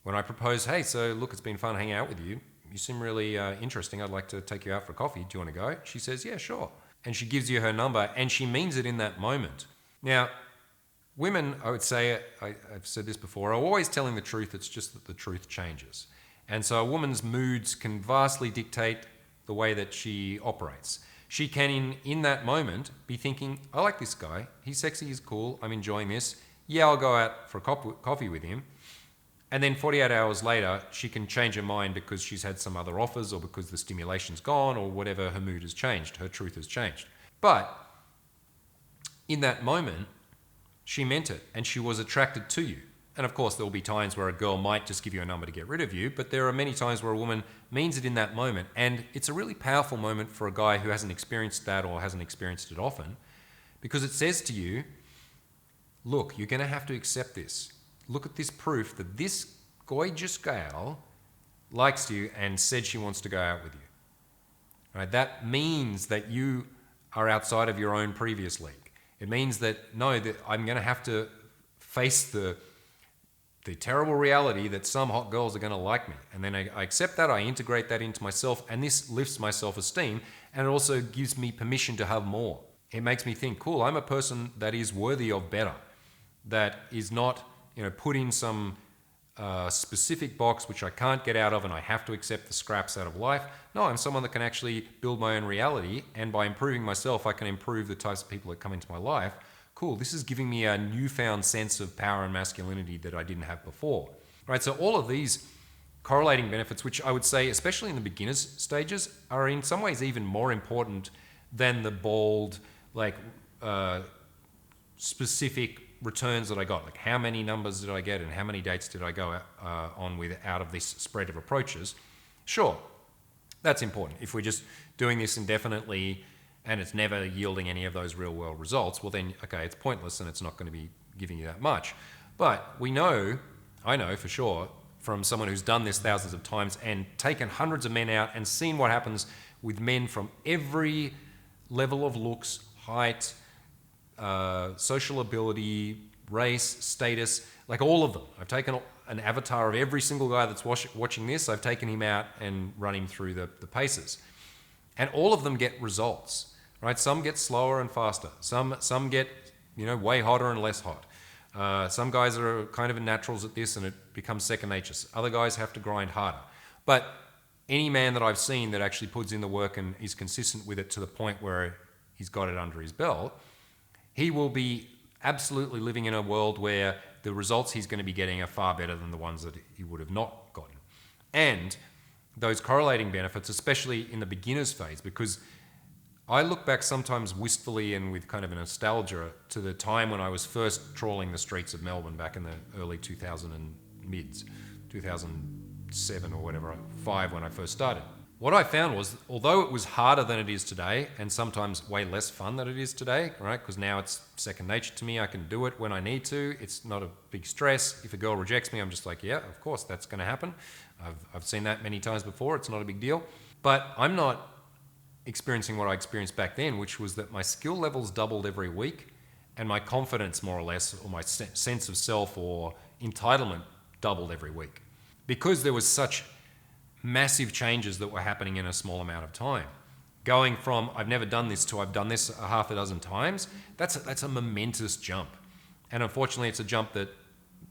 When I propose, hey, so look, it's been fun hanging out with you. You seem really interesting. I'd like to take you out for coffee. Do you want to go? She says, yeah, sure. And she gives you her number, and she means it in that moment. Now, women, I would say, I've said this before, are always telling the truth. It's just that the truth changes. And so a woman's moods can vastly dictate the way that she operates. She can, in that moment, be thinking, I like this guy. He's sexy, he's cool, I'm enjoying this. Yeah, I'll go out for coffee with him. And then 48 hours later, she can change her mind because she's had some other offers or because the stimulation's gone or whatever, her mood has changed, her truth has changed. But in that moment, she meant it and she was attracted to you. And of course, there will be times where a girl might just give you a number to get rid of you, but there are many times where a woman means it in that moment. And it's a really powerful moment for a guy who hasn't experienced that or hasn't experienced it often, because it says to you, look, you're going to have to accept this. Look at this proof that this gorgeous gal likes you and said she wants to go out with you. Right? That means that you are outside of your own previous league. It means that, no, that I'm going to have to face the terrible reality that some hot girls are going to like me. And then I accept that, I integrate that into myself, and this lifts my self-esteem, and it also gives me permission to have more. It makes me think, cool, I'm a person that is worthy of better, that is not, put in some specific box which I can't get out of and I have to accept the scraps out of life. No, I'm someone that can actually build my own reality, and by improving myself, I can improve the types of people that come into my life. Cool, this is giving me a newfound sense of power and masculinity that I didn't have before. Right, so all of these correlating benefits, which I would say, especially in the beginners stages, are in some ways even more important than the bold, specific returns that I got. Like, how many numbers did I get and how many dates did I go on with out of this spread of approaches? Sure, that's important. If we're just doing this indefinitely and it's never yielding any of those real world results, well then, okay, it's pointless and it's not going to be giving you that much. But I know for sure, from someone who's done this thousands of times and taken hundreds of men out and seen what happens with men from every level of looks, height, social ability, race, status, like all of them. I've taken an avatar of every single guy that's watching this. I've taken him out and run him through the paces. And all of them get results, right? Some get slower and faster. Some get, way hotter and less hot. Some guys are kind of naturals at this and it becomes second nature. Other guys have to grind harder. But any man that I've seen that actually puts in the work and is consistent with it to the point where he's got it under his belt, he will be absolutely living in a world where the results he's going to be getting are far better than the ones that he would have not gotten. And those correlating benefits, especially in the beginner's phase, because I look back sometimes wistfully and with kind of a nostalgia to the time when I was first trawling the streets of Melbourne back in the early 2000 and mids, 2007 or whatever, 5 when I first started. What I found was, although it was harder than it is today and sometimes way less fun than it is today, right? Because now it's second nature to me. I can do it when I need to. It's not a big stress. If a girl rejects me, I'm just like, yeah, of course, that's going to happen. I've seen that many times before. It's not a big deal. But I'm not experiencing what I experienced back then, which was that my skill levels doubled every week and my confidence, more or less, or my sense of self or entitlement doubled every week. Because there was such massive changes that were happening in a small amount of time. Going from I've never done this to I've done this a half a dozen times, that's a momentous jump. And unfortunately, it's a jump that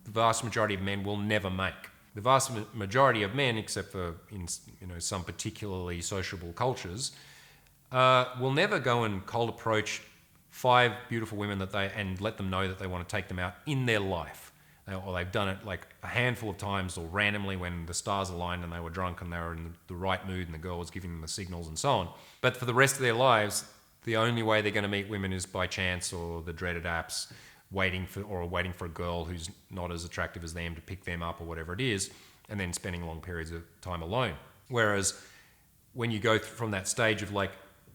the vast majority of men will never make. The vast majority of men, except for in some particularly sociable cultures, will never go and cold approach 5 beautiful women and let them know that they want to take them out in their life. Or they've done it like a handful of times or randomly when the stars aligned and they were drunk and they were in the right mood and the girl was giving them the signals and so on. But for the rest of their lives, the only way they're going to meet women is by chance or the dreaded apps, waiting for a girl who's not as attractive as them to pick them up or whatever it is, and then spending long periods of time alone. Whereas when you go from that stage of like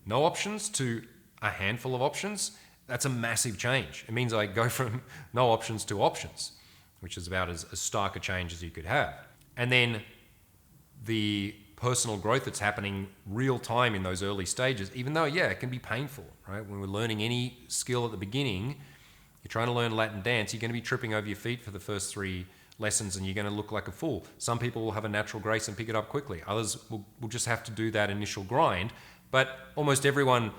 no options to a handful of options, that's a massive change. It means I go from no options to options, which is about as stark a change as you could have. And then the personal growth that's happening real time in those early stages, even though, it can be painful, right? When we're learning any skill at the beginning, you're trying to learn Latin dance, you're going to be tripping over your feet for the first 3 lessons and you're going to look like a fool. Some people will have a natural grace and pick it up quickly. Others will just have to do that initial grind. But almost everyone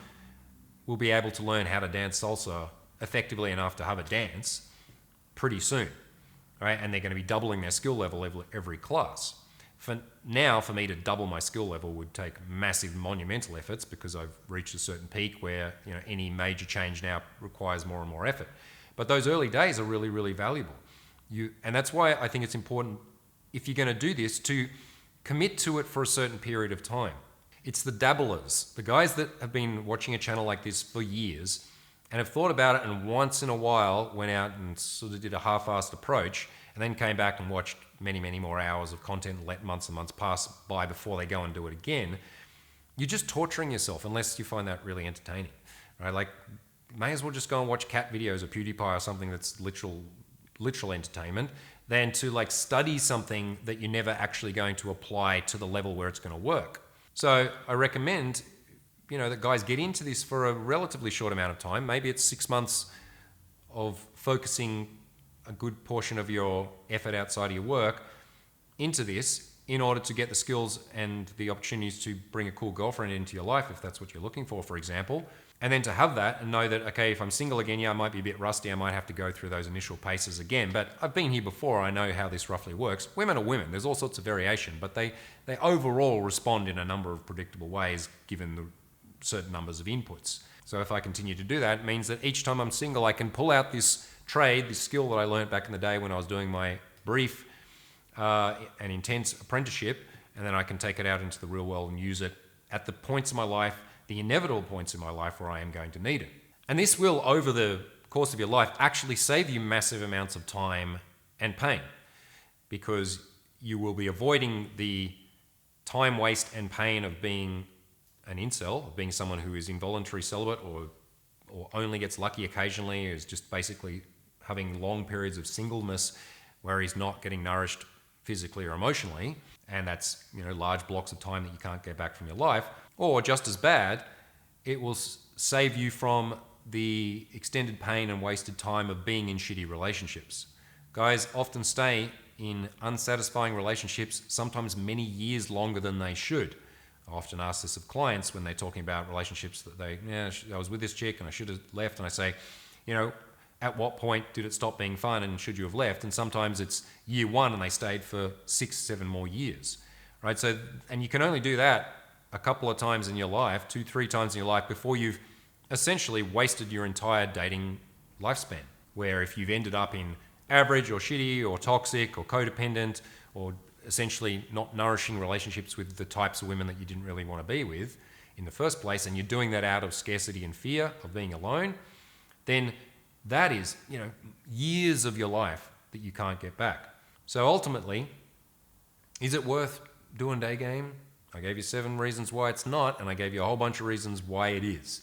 will be able to learn how to dance salsa effectively enough to have a dance pretty soon. Right? And they're going to be doubling their skill level every class. For me to double my skill level would take massive monumental efforts because I've reached a certain peak where any major change now requires more and more effort. But those early days are really, really valuable. And that's why I think it's important, if you're going to do this, to commit to it for a certain period of time. It's the dabblers, the guys that have been watching a channel like this for years and have thought about it and once in a while went out and sort of did a half-assed approach and then came back and watched many, many more hours of content and let months and months pass by before they go and do it again, you're just torturing yourself unless you find that really entertaining, right? Like, may as well just go and watch cat videos or PewDiePie or something that's literal entertainment than to like study something that you're never actually going to apply to the level where it's going to work. So I recommend, that guys get into this for a relatively short amount of time. Maybe it's 6 months of focusing a good portion of your effort outside of your work into this in order to get the skills and the opportunities to bring a cool girlfriend into your life, if that's what you're looking for example. And then to have that and know that, okay, if I'm single again, I might be a bit rusty. I might have to go through those initial paces again. But I've been here before. I know how this roughly works. Women are women. There's all sorts of variation. But they overall respond in a number of predictable ways given the certain numbers of inputs. So if I continue to do that, it means that each time I'm single, I can pull out this trade, this skill that I learned back in the day when I was doing my brief and intense apprenticeship. And then I can take it out into the real world and use it at the points in my life, the inevitable points in my life where I am going to need it. And this will, over the course of your life, actually save you massive amounts of time and pain, because you will be avoiding the time waste and pain of being an incel, of being someone who is involuntary celibate or only gets lucky occasionally, is just basically having long periods of singleness where he's not getting nourished physically or emotionally, and that's large blocks of time that you can't get back from your life. Or just as bad, it will save you from the extended pain and wasted time of being in shitty relationships. Guys often stay in unsatisfying relationships, sometimes many years longer than they should. I often ask this of clients when they're talking about relationships that I was with this chick and I should have left. And I say, at what point did it stop being fun and should you have left? And sometimes it's year one and they stayed for 6-7 more years, right? So, and you can only do that a couple of times in your life, 2-3 times in your life, before you've essentially wasted your entire dating lifespan. Where if you've ended up in average or shitty or toxic or codependent or essentially not nourishing relationships with the types of women that you didn't really want to be with in the first place, and you're doing that out of scarcity and fear of being alone, then that is, years of your life that you can't get back. So ultimately, is it worth doing day game? I gave you 7 reasons why it's not, and I gave you a whole bunch of reasons why it is.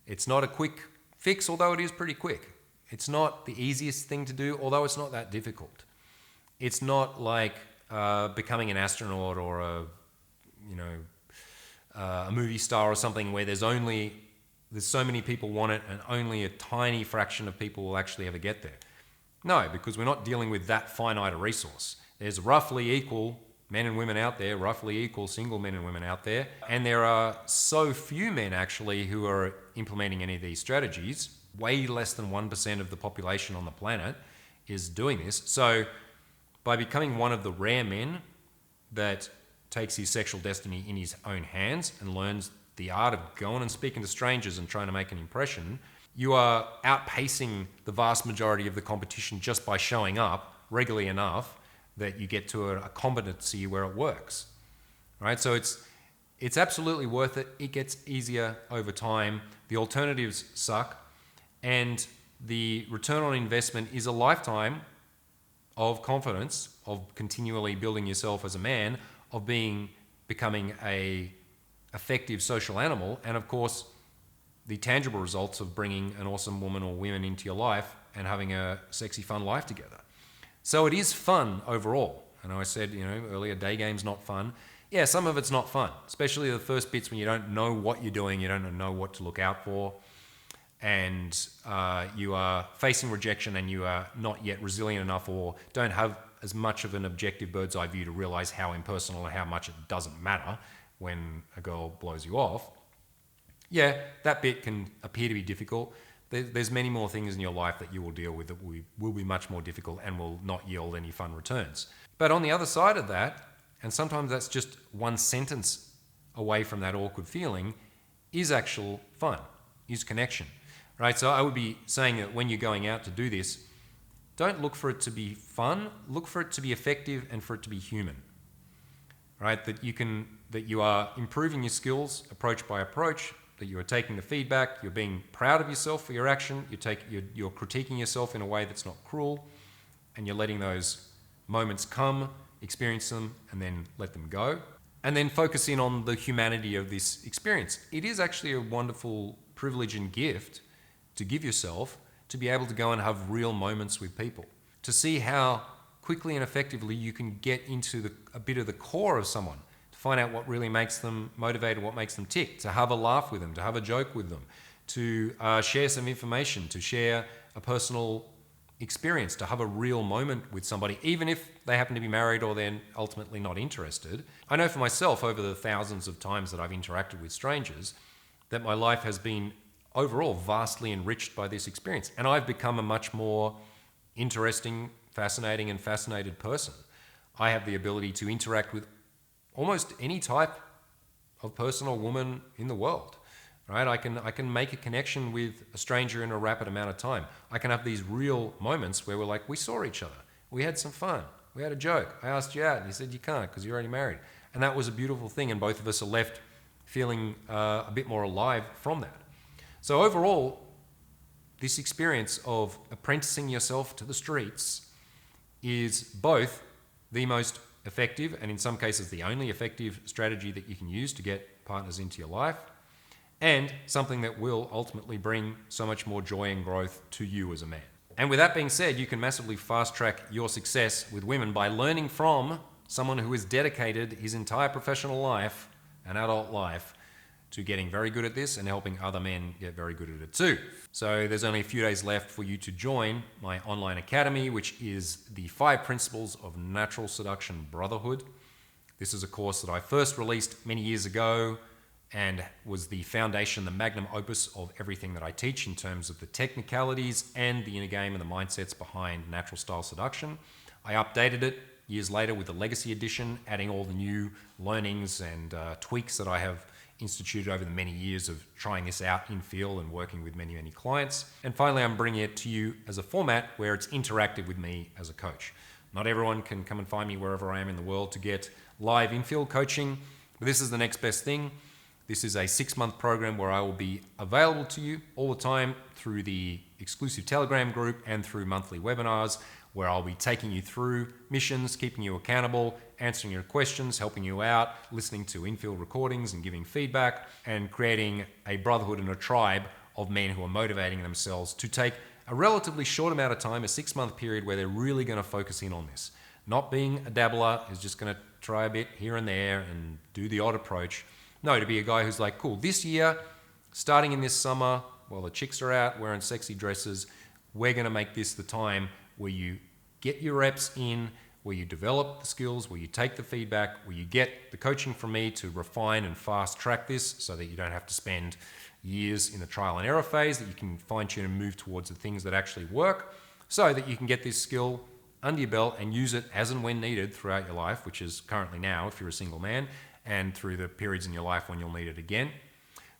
It's not a quick fix, although it is pretty quick. It's not the easiest thing to do, although it's not that difficult. It's not like becoming an astronaut or a movie star or something where there's so many people want it and only a tiny fraction of people will actually ever get there. No, because we're not dealing with that finite a resource. There's roughly equal men and women out there, roughly equal single men and women out there. And there are so few men actually who are implementing any of these strategies. Way less than 1% of the population on the planet is doing this. So by becoming one of the rare men that takes his sexual destiny in his own hands and learns the art of going and speaking to strangers and trying to make an impression, you are outpacing the vast majority of the competition just by showing up regularly enough that you get to a competency where it works, right? So it's absolutely worth it. It gets easier over time. The alternatives suck, and the return on investment is a lifetime of confidence, of continually building yourself as a man, of becoming a effective social animal, and of course, the tangible results of bringing an awesome woman or women into your life and having a sexy, fun life together. So it is fun overall. I know I said, earlier, day game's not fun. Yeah, some of it's not fun, especially the first bits when you don't know what you're doing, you don't know what to look out for, and you are facing rejection and you are not yet resilient enough or don't have as much of an objective bird's eye view to realize how impersonal and how much it doesn't matter when a girl blows you off. Yeah, that bit can appear to be difficult. There's many more things in your life that you will deal with that will be much more difficult and will not yield any fun returns. But on the other side of that, and sometimes that's just one sentence away from that awkward feeling, is actual fun, is connection, right? So I would be saying that when you're going out to do this, don't look for it to be fun, look for it to be effective and for it to be human, right? That you are improving your skills approach by approach, that you are taking the feedback, you're being proud of yourself for your action, you're critiquing yourself in a way that's not cruel, and you're letting those moments come, experience them, and then let them go. And then focus in on the humanity of this experience. It is actually a wonderful privilege and gift to give yourself to be able to go and have real moments with people, to see how quickly and effectively you can get into a bit of the core of someone, to find out what really makes them motivated, what makes them tick, to have a laugh with them, to have a joke with them, to share some information, to share a personal experience, to have a real moment with somebody, even if they happen to be married or they're ultimately not interested. I know for myself, over the thousands of times that I've interacted with strangers, that my life has been overall vastly enriched by this experience. And I've become a much more interesting, fascinating, and fascinated person. I have the ability to interact with almost any type of person or woman in the world. Right? I can make a connection with a stranger in a rapid amount of time. I can have these real moments where we're like, we saw each other. We had some fun. We had a joke. I asked you out and you said you can't because you're already married. And that was a beautiful thing. And both of us are left feeling a bit more alive from that. So overall, this experience of apprenticing yourself to the streets is both the most effective, and in some cases the only effective strategy that you can use to get partners into your life, and something that will ultimately bring so much more joy and growth to you as a man. And with that being said, you can massively fast track your success with women by learning from someone who has dedicated his entire professional life and adult life to getting very good at this and helping other men get very good at it too. So there's only a few days left for you to join my online academy, which is the 5 Principles of Natural Seduction Brotherhood. This is a course that I first released many years ago and was the foundation, the magnum opus of everything that I teach in terms of the technicalities and the inner game and the mindsets behind natural style seduction. I updated it years later with the Legacy Edition, adding all the new learnings and tweaks that I have instituted over the many years of trying this out in field and working with many, many clients. And finally, I'm bringing it to you as a format where it's interactive with me as a coach. Not everyone can come and find me wherever I am in the world to get live in-field coaching, but this is the next best thing. This is a 6-month program where I will be available to you all the time through the exclusive Telegram group and through monthly webinars where I'll be taking you through missions, keeping you accountable, answering your questions, helping you out, listening to in-field recordings and giving feedback, and creating a brotherhood and a tribe of men who are motivating themselves to take a relatively short amount of time, a 6-month period where they're really going to focus in on this. Not being a dabbler is just going to try a bit here and there and do the odd approach. No, to be a guy who's like, cool, this year, starting in this summer, while the chicks are out wearing sexy dresses, we're going to make this the time where you get your reps in, where you develop the skills, where you take the feedback, where you get the coaching from me to refine and fast track this so that you don't have to spend years in the trial and error phase, that you can fine tune and move towards the things that actually work so that you can get this skill under your belt and use it as and when needed throughout your life, which is currently now if you're a single man, and through the periods in your life when you'll need it again.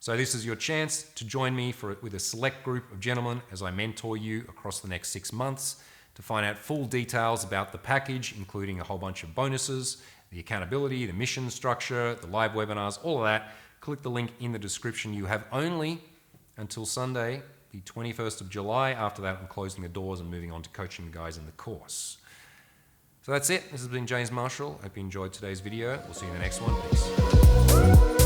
So this is your chance to join me with a select group of gentlemen as I mentor you across the next 6 months to find out full details about the package, including a whole bunch of bonuses, the accountability, the mission structure, the live webinars, all of that. Click the link in the description. You have only until Sunday, the 21st of July. After that, I'm closing the doors and moving on to coaching the guys in the course. So that's it. This has been James Marshall. Hope you enjoyed today's video. We'll see you in the next one. Peace.